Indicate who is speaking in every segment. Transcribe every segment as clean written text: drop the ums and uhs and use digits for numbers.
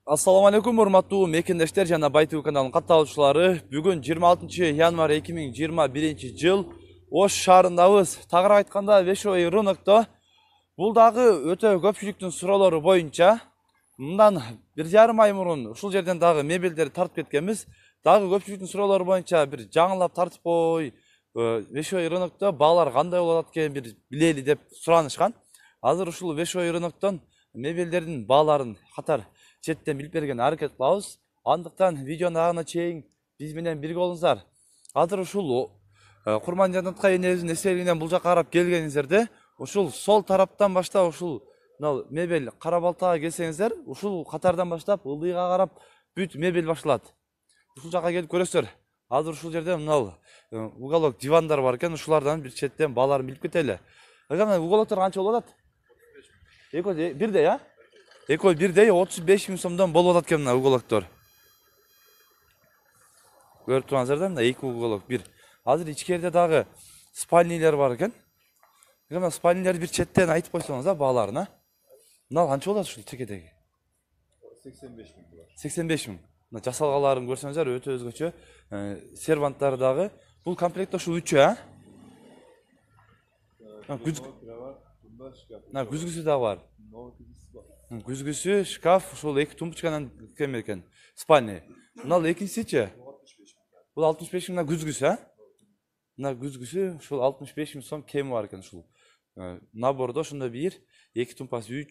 Speaker 1: Assalamu alaikum, урматтуу мекендештер жана Байтуу каналынын катталуучулары. Бүгүн 26 январь 2021 жыл Ош шаарындабыз. Тагыраак айтканда Вешой рынокто. Бул дагы өтө көпчүлүктүн суроолору боюнча мындан 1,5 ай мурун ушул жерден дагы мебелдерди тартып кеткенбиз. Дагы көпчүлүктүн суроолору боюнча бир жаңылап тартып кой. Вешой рынокто баалар кандай болот экен бир билели деп суранышкан. Азыр ушул Вешой рыноктон мебелдердин бааларын катар четтен билип берген аракет кылабыз. Андыктан видеонун агына чейин биз менен бирге болуңуздар. Азыр ушул Курман Жанаткай энебиздин эстелигинен бул жакка карап келгениңиздерде, ушул сол тараптан баштап ушул мебель кара балтага келсеңиздер, ушул катардан баштап ылдыйга карап бүт мебель башталат. Ушул жакка келип көрөсүздөр. Азыр ушул жерде уголок дивандар бар экен, ушулардан бир четтен бааларын билип кетели. Уголоктор канча болуп атат? Экөө бирдей, а? Экөө бирдей 35 000 сомдон болуп атат экен мына уголоктор. Көрүп турсаңыздар да, мына эки уголок бир. Азыр ичкерде дагы спальнилер бар экен. Мына спальнилерди бир четтен айтып койсоңуз да бааларын, а? Мына канча болот ушул текедеги?
Speaker 2: 85 000 бар.
Speaker 1: 85 000. Мына жасалгаларын көрсөңүздөр өтө өзгөчө. Серванттары дагы. Бул комплект ушул 3, а? Күзгүсү дагы бар. Күзгүсү, шкаф, ушул эки тумбочканан кем экен. Спальня. Мына экинчисичи? Бул 65 000 мына күзгүсү, а? Мына күзгүсү ушул 65 000 сом кеми бар экен ушул. Набордо ошондо бир, эки тумпасы 3,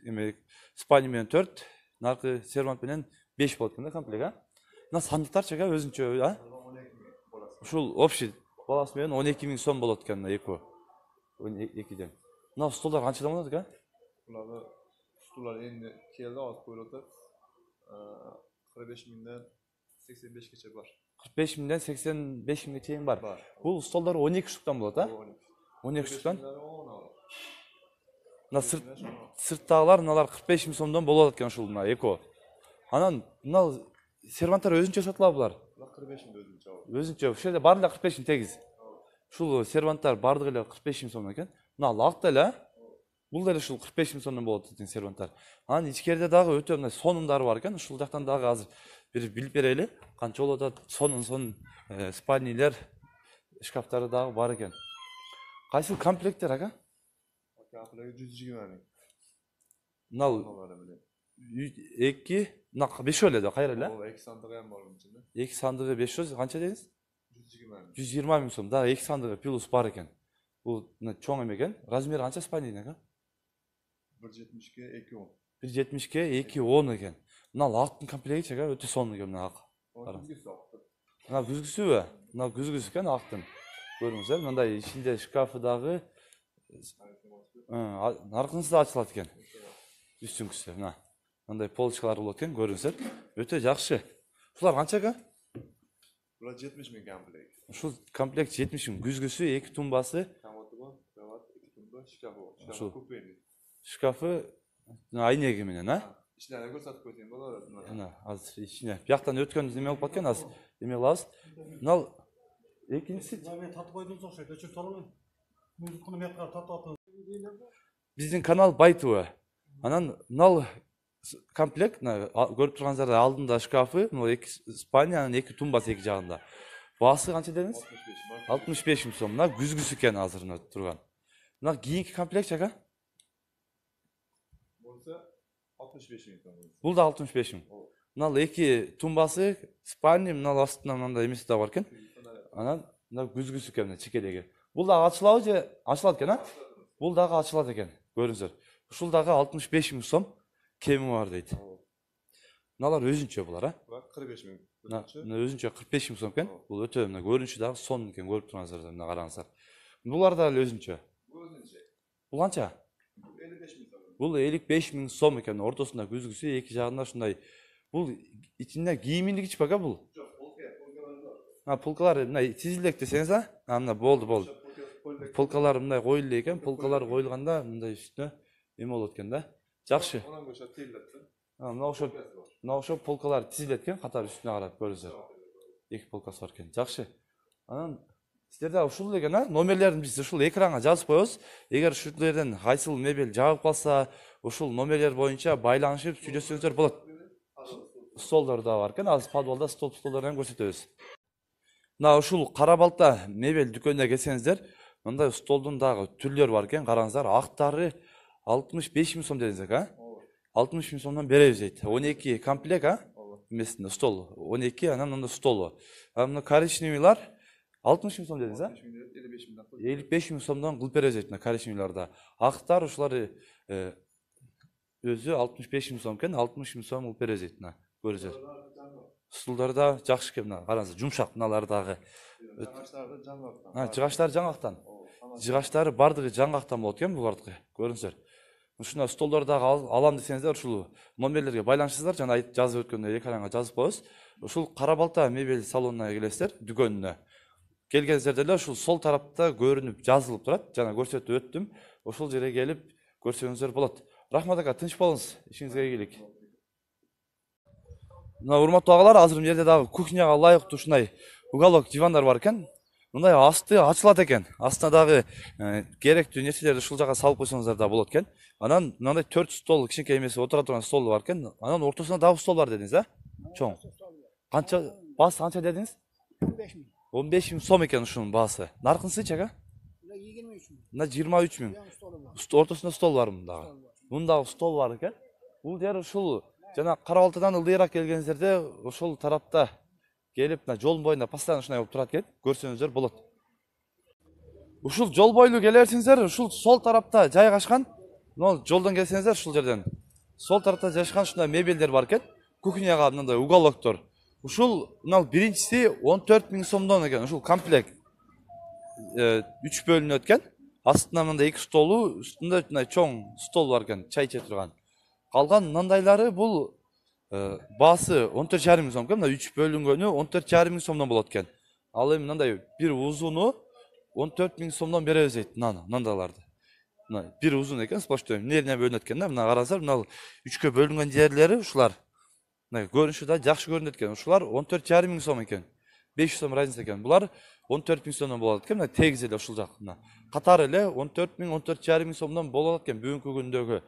Speaker 1: эме спальня менен 4, наркы сервант менен 5 болот экен да комплект, а? Мына сандыктарчы өзүнчө, а? Ушул общий баласы менен 12 000 сом болот экен мына экөө. 2ден. Мына столдар канчадан болот экен?
Speaker 2: Буларды стулар энди келди, алып коюлуп атат. 45 000ден 85 кече бар.
Speaker 1: 45 000ден 85 000ге чейин бар. Бул столдар 12 штуктан болот, а? 12 штуктан. Мына сырттагылар мыналар 45 000 сомдон болот экен ушул мына экөө. Анан мына серванттар өзүнчө сатылабы булар?
Speaker 2: 45 000 өзүнчө.
Speaker 1: Өзүнчө. Ушул жерде баары эле 45 000 тегиз. Ушул серванттар баардыгы эле 45 000 сом экен. Мына ак деле, а? Бул деле ушул 45 000 сомдон болот экен серванттар. Анан ичкерде дагы өтө мына сонундары бар экен. Ушул жактан дагы азыр бир билип берели. Канча болот атат? Сонун спальнилер, шкафтары дагы бар экен. Кайсы комплекттер ака?
Speaker 2: Комплект 120 000.
Speaker 1: Мына 2, мына 500 эле да, кайра эле?
Speaker 2: Ооба, 2 сандыгы ham бар мынча.
Speaker 1: 2 сандыгы 500, канча дедиңиз?
Speaker 2: 120
Speaker 1: 000 сом. Дагы 2 сандыгы плюс бар экен. Бул чоң эме экен. Размери канча спальня ака?
Speaker 2: 170ге 210.
Speaker 1: 170ге 210 экен. Мына актын комплекти ака өтө сонун экен мына ак. Мына күзгүсүбү? Мына күзгүсү экен актын. Көрүңүздөр, мындай ичинде шкафы дагы аркынысы да ачылат экен. Үстүңкүсү мына. Мындай полочкалар болот экен, көрүңүздөр. Өтө жакшы. Ушулар канча ака?
Speaker 2: Булар 70 000 комплект.
Speaker 1: Ушул комплект 70 000. Күзгүсү, 2 тумбасы,
Speaker 2: Камоты бар, кровать, 2 тумба, шкафы бар.
Speaker 1: Ушул
Speaker 2: купейный.
Speaker 1: шкафы айнеги менен, а?
Speaker 2: Ичинен көрсөтүп койсоң болот.
Speaker 1: Мына азыр ичине. Бияктан өткөн неме болуп кеткен, азыр эме кылабыз. Мына экинчиси
Speaker 3: мен татып койдум окшойт, өчүрүп саламын. Музыканы мен татып атам.
Speaker 1: биздин канал Байтуу. Анан мына комплект, көрүп турганыңыздар алдында шкафы, мына 2 спальня, анан 2 тумбасы эки жагында. Баасы канча дедиңиз? 65 000 сом. Мына күзгүсү экен азыр турган. Мына кийинки комплект ака?
Speaker 2: Болса 65 000 сом.
Speaker 1: Бул да 65 000. Мына 2 тумбасы, спальня, мына астында мындай эмеси да бар экен. Анан мына күзгүсү экен мына чекедеги. Бул дагы ачылабы же ачылат экен, а? Бул дагы ачылат экен. Көрүңүздөр. Ушул дагы 65 000 сом кеми бар дейт. Мыналар өзүнчө булар, а?
Speaker 2: Булар 45 000.
Speaker 1: Мына өзүнчө 45 000 сом экен. Бул өтө мына көрүнүшү дагы сонун экен, көрүп турганыңыздар мына караңыздар. Булар да эле өзүнчө. Бул канча?
Speaker 2: 55 000 сом.
Speaker 1: Бул 55 000 сом экен. Ортосунда күзгүсү, эки жагында ушундай. Бул ичинде кийиминдик ичпек, а бул?
Speaker 2: Жок, полка.
Speaker 1: Полкалар мындай тизилдек десеңиз, а? Мына болду. Полкалар мындай коюлду экен. Полкалар коюлганда мындай үстүнө эме болот экен да. Жакшы.
Speaker 2: Онан көчө тилдет.
Speaker 1: Мына ошо полкалар тизилет экен, катар үстүнө карап көрүңүздөр. 2 полкасы бар экен. Жакшы. Анан сиздерде ушул экен, а? Номерлерин биз ушул экранга жазып коебуз. Эгер ушул жерден кайсыл мебель жагып калса, ушул номерлер боюнча байланышып сүйлөшсөңүздөр болот. stolдар да бар екен. Азыр подвалда столдарын көрсөтөбүз. Мына ушул кара балта мебель дүкөнүнө келсеңиздер, мындай столдун дагы түрлөрү бар екен. Караңыздар, актары 65 000 сом дедиңиз, а? 60 000 сомдон беребиз дейт. 12 комплект, а? Эмесинде стол. 12 анан мында стол. А мына коричневыйлар 60 000 сом дедиңиз, а? 55 000 сомдон кылып беребиз дейт мына коричневыйларда. Актар ушулар өзү 65 000 сом экен, 60 000 сом кылып беребиз дейт мына. Көрүңүздөр. Стулдар да жакшы экен мына. Караңыздар, жумшак мыналар дагы. Жыгачтары жаңактан. Жыгачтары бардыгы жаңактан болот экен булардыкы. Көрүңүздөр. Ушуна столдор дагы алам десеңиздер, ушул номерлерге байланышсыздар, жана жазып өткөндө экранга жазып коебуз. Ушул кара балта мебель салонуна келесиздер, дүкөнүнө. Келгенсиздер деле ушул сол тарапта көрүнүп жазылып турат, жана көрсөтүп өттүм. Ошол жерге келип көрсөңүздөр болот. Рахмат ака, тынч болуңуз, ишиңизге ийгилик. Мына урматтуу агалар, азыр жерде дагы кухняга ылайыктуу ушундай уголок дивандар бар экен. Мындай асты ачылат экен. Астына дагы керектүү нерселерди ушул жака салып койсоңуздар да болот экен. Анан мындай 4 стол, кичинекей эмеси отура турган стол бар экен. Анан ортосунда дагы стол бар дедиңиз, а? Чоң. Канча баасы канча дедиңиз?
Speaker 3: 15 000.
Speaker 1: 15 000 сом экен ушунун баасы. Наркынсы чага?
Speaker 3: 23 000.
Speaker 1: Мына 23 000. Ортосунда стол бар мындагы. Мында стол бар экен. Бул жер ушул жана кара балтадан ылдыйраак келгенсиздерде ошол тарапта келип мына жолдун боюнда постоянно ушундай болуп турат экен. Көрсөңүздөр болот. Ушул жол бойлуу келе берсеңиздер, ушул сол тарапта жайгашкан. Мына жолдон келсеңиздер ушул жерден. Сол тарапта жайгашкан ушундай мебелдер бар экен. Кухняга мындай уголоктор. Ушул мына биринчиси 14 000 сомдон экен. Ушул комплект 3 бөлүнөт экен. Астына мындай 2 столу, үстүндө мындай чоң стол бар экен, чай иче турган. Калган мындайлары бул баасы 14,5 000 сом экен. Мына 3 бөлүнгөнү 14,5 000 сомдон болот экен. Ал эми мындай бир узуну 14 000 сомдон беребиз дейт мындайларды. Мына бир узун экен, сплоштой эмне бөлүнөт экен да. Мына карасаңар, мына 3кө бөлүнгөн жерлери ушулар. Мына көрүнүшү да жакшы көрүнөт экен. Ушулар 14,5 000 сом экен. 500 сом разница экен. Булар 14 000 сомдон болот экен. Мына тегиз эле ушул жак. Мына катары эле 14 000, 14,5 000 сомдон болот экен. Бүгүнкү күндөгү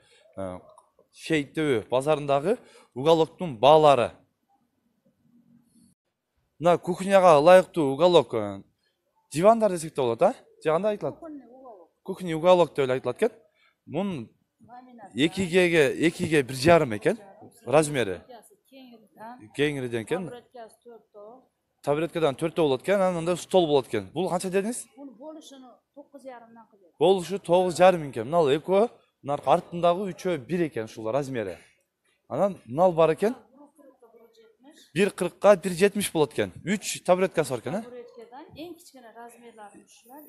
Speaker 1: Шейиттөбү базарындагы уголоктун баалары. Мына кухняга ылайыктуу уголок дивандар десек де болот, а? Же кандай айтылат? Кухня уголок деп айтылат экен. Мун 2Гге 1,5 экен размери. Кеңириден экен. Табуреткадан 4 болот экен, анан мындай стол болот экен. Бул канча дедиңиз?
Speaker 4: Бул болушуну 9,5 кылып.
Speaker 1: Болушу 9,5 экен. Мына экөө, мына артындагы 3-ө 1 экен ушул размери. Анан мына бар экен. 1,40га 1,70 болот экен. 3 табуреткасы бар экен, а?
Speaker 4: Табуреткадан эң кичкене размерлары ушулар.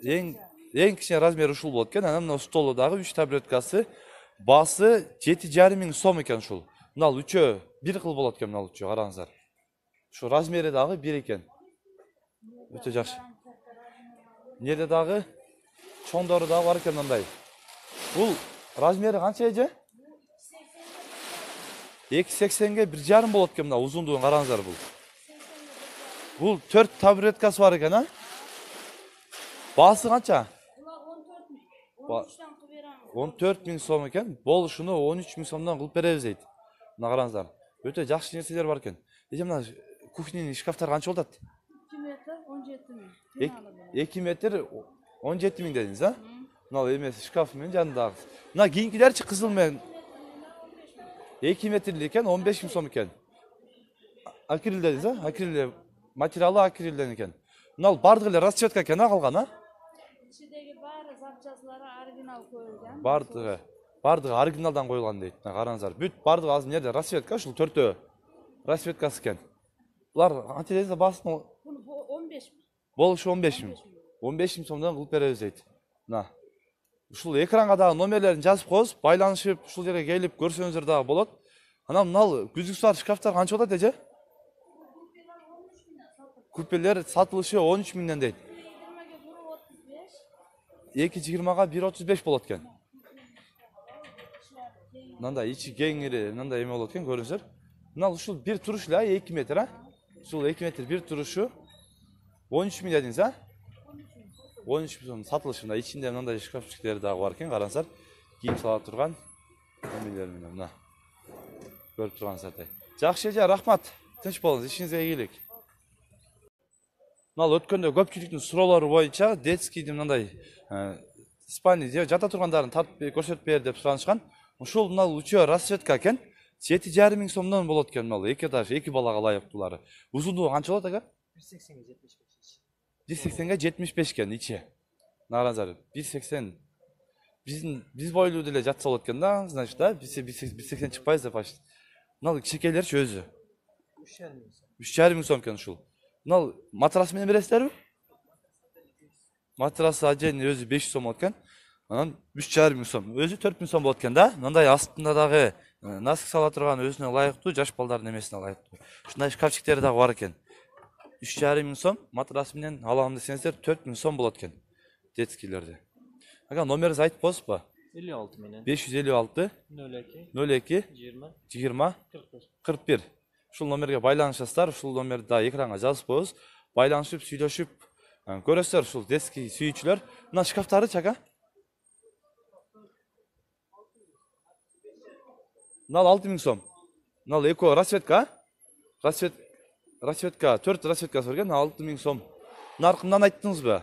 Speaker 1: Эң кичине размери ушул болот экен. Анан мына столу дагы 3 табуреткасы. Баасы 7,5 000 сом экен ушул. Мына 3-ө 1 кыл болот экен, мына 3-ө караңыздар. Шу размери дагы 1 экен. Өтө жакшы. Нерде дагы чоңдору дагы бар экен мындай. Бул размери канча эже? 2,80ге 1,5 болот экен, мына узундугун караңыздар бул. Бул 4 табуреткасы бар экен, а? Баасы канча? 14 000 сом экен. Болушуну 13 000 сомдон кылып беребиз дейт. Мына караңыздар. Өтө жакшы нерселер бар экен. Эже мына кухнянын шкафтары канча болот?
Speaker 4: 2 метр 17 000.
Speaker 1: 2 метр 17 000 дедиңиз, а? Мына эмеси шкаф менен жанындагы. Мына кийинкилерчи кызыл менен 2 метрлик экен, 15 000 сом экен. Акрил дедиңиз, а? Акрил материалы акрилден экен. Мына бардыгы эле расчетка экен, а калган, а?
Speaker 4: Ичидеги баары запчастлары оригинал коюлган.
Speaker 1: Бардыгы оригиналдан коюлган дейт. Караңыздар. Бүт бардыгы азыр нерде расчетка, ушул 4-өө расчеткасы экен. Булар канча десеңиз баасын?
Speaker 4: 15 000.
Speaker 1: Болушу 15 000. 15 000 сомдон кылып беребиз дейт. Мына. Ушул экранга дагы номерлерин жазып коебуз, байланышып ушул жерге келип көрсөңүздөр дагы болот. Анан мына күзгүсар шкафтар канча болот эже? Купелер сатылышы 13 000ден дейт. 2,20га 1,35 болот экен. Мындай ичи кеңири, мындай эме болот экен, көрүңүздөр. Мына ушул бир туруш эле 2 метр, а? Ушул 2 метр бир турушу 13 000 дедиңиз, а? 13 000 сом сатылышында. Ичинде мындай шкафчиктер дагы бар экен, караңыздар. Кийим сала турган номерлер менен мына. Көрүп турганыңыздай. Жакшы эже, рахмат. Тынч болуңуз, ишиңизге ийгилик. Мына өткөндө көпчүлүктүн суроолору боюнча детскийди мындай Испания жата тургандарын тартып көрсөтүп бер деп суранышкан. Ушул мына учуу расцветка экен. 7,5 миң сомдон болот экен мына эки этаж, эки балага ылайыктуулары. Узундугу канча болот ага? 180-ге 75 экен ичи. Наразар 180. Биз бойлуу деле жатса болот экен да, значит, да, 180 чыкпайбыз деп почти. Мына кичекейлерчи өзү. 3,5 миң сом экен ушул. Мына матрас менен бересиздерби? Матрасы отдельный өзү 500 сом болот экен. Анан 3,5 миң сом. Өзү 4 миң сом болот экен да. Мындай астында дагы наск сала турган өзүнө ылайыктуу, жаш балдардын эмесине ылайыктуу. Ушундай шкафчиктери дагы бар экен. 3,5 миң сом, матрас менен алам десеңиздер 4 миң сом болот экен. Детскийлерде. Ага, номерди айтып коесузбу?
Speaker 5: 56 менен
Speaker 1: 556
Speaker 5: 02
Speaker 1: 02
Speaker 5: 20
Speaker 1: 20
Speaker 5: 45.
Speaker 1: 41. Ушул номерге байланышасыздар, ушул номерди да экранга жазып коебуз. Байланышып, сүйлөшүп көрөсүздөр ушул детский сүйүүчүлөр. Мына шкафтары чака. Мына 6 миң сом. Мына эко расцветка. Расцветка 4 расцветка берген 6 миң сом. Наркымдан айттыңызбы?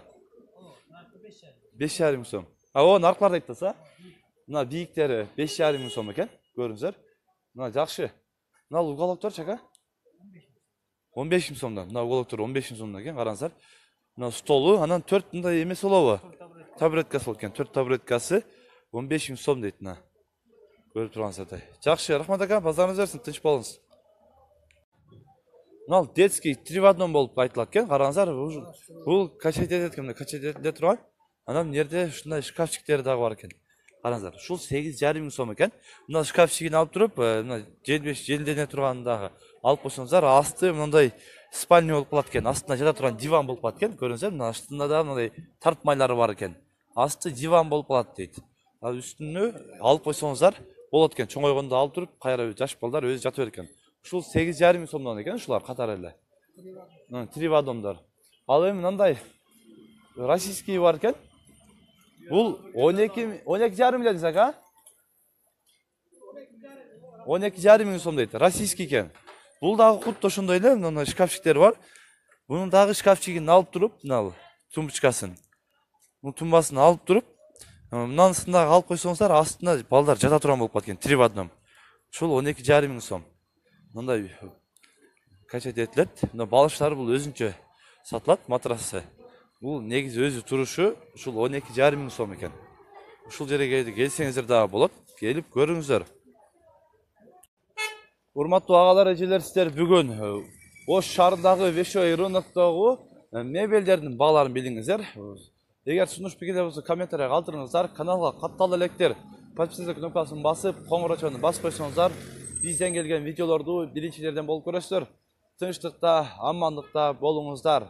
Speaker 1: 5,5 миң сом. О, наркыларды айттыңыз, а? Мына бийиктери 5,5 миң сом экен, көрүңүздөр. Мына жакшы. Мына уголоктор чака? 15 миң сомдон. Мына уголоктор 15 миң сомдон экен, караңыздар. Мына столу, анан 4 мындай эмес болобу? Табуреткасы болот экен. 4 табуреткасы 15 миң сом дейт мына. Көрүп турганыңыздай. Жакшы, рахмат ака, базарыңыз берсин, тынч болуңуз. Мына детский 3 в 1 болуп айтылат экен, караңыздар. Бул качать этет экен, качать этиле турган. Анан жерде ушундай шкафчиктери дагы бар экен. Караңыздар, ушул 8,5 миң сом экен. Мына шкафчигин алып туруп, мына желдене тургандагы алып койсоңуздар, асты мындай спальня болуп калат экен. Астында жата турган диван болуп калат экен. Көрүңүздөр, мына астында да мындай тартмайлары бар экен. Асты диван болуп калат дейт. Ал үстүнө алып койсоңуздар болот экен. Чоңойгондо алып туруп, кайра жаш балдар өзү жата берет экен. Ушул 8,5 миң сомдон экен, ушулар катары эле. 3 в 1 Ал эми мындай российский бар экен. Бул 12,5 миллион десек, а? 12,5 миң сом дейт. Российский экен. Бул дагы кутта ошондой эле, мындай шкафчиктер бар. Бунун дагы шкафчигин алып туруп, мына тумбочкасын. Бул тумбасын алып туруп, мынанысын дагы алып койсоңуздар, астында балдар жата турган болуп калат экен, 3 в 1. Ушул 12,5 миң сом. Мындай качать этилет. Мына балыштары бул өзүнчө сатылат, матрасы. Бул негизи өзү турушу ушул 12,5 миң сом экен. Ушул жерге келсеңиздер дагы болот. Келип көрүңүздөр. Урматтуу агалар, эжелер, сиздер бүгүн Ош шаарындагы Вешой рыноктогу мебелдердин бааларын билиңиздер. Эгер сунуш пикирлер болсо комментарий калтырыңыздар. Каналга катталып электер подписаться кнопкасын басып, коңгуроочону басып койсоңуздар, бизден келген видеолорду биринчилерден болуп көрөсүздөр. Тынчтыкта, амандыкта болуңуздар.